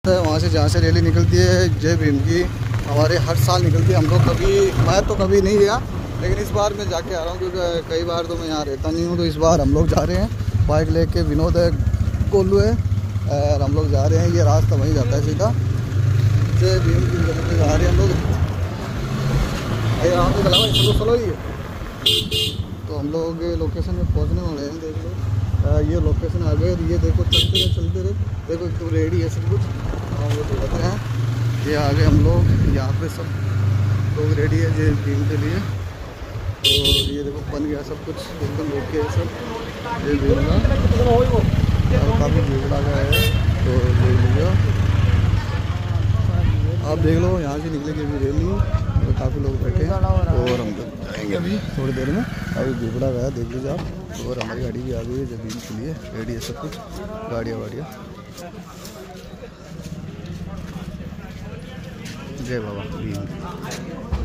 वहाँ से जहाँ से रैली निकलती है जय भीम की, हमारे हर साल निकलती है। हम लोग मैं तो कभी नहीं गया, लेकिन इस बार मैं जाके आ रहा हूँ क्योंकि कई बार तो मैं यहाँ रहता नहीं हूँ। तो इस बार हम लोग जा रहे हैं, बाइक लेके विनोद है, कोल्लू है, और हम लोग जा रहे हैं। ये रास्ता वहीं जाता है सीधा, जय भीम की जगह पे जा रहे हैं हम लोग। चलो तो हम लोग लोकेशन में पहुँचने वाले हैं। देख लो ये लोकेशन आ गए, ये देखो चलते रहे देखो एकदम रेडी है सब कुछ। हम लोग दिखाते हैं, ये आ गए हम लोग। यहाँ पे सब लोग रेडी है जय भीम के लिए। तो ये देखो बन गया सब कुछ एकदम ओके है सब जय भीम का। और काफ़ी भीड़ लगा है, तो देख लीजिए आप, देख लो यहाँ से निकलेगी अभी रैली, तो काफ़ी लोग बैठे हैं। और हम लोग जाएंगे अभी थोड़ी देर में। अभी भीड़ गया देख लीजिए आप। और हमारी गाड़ी भी आ गई है जय भीम के लिए, रेडी है सब कुछ, गाड़ियाँ वाड़ियाँ। जय बाबा भीम।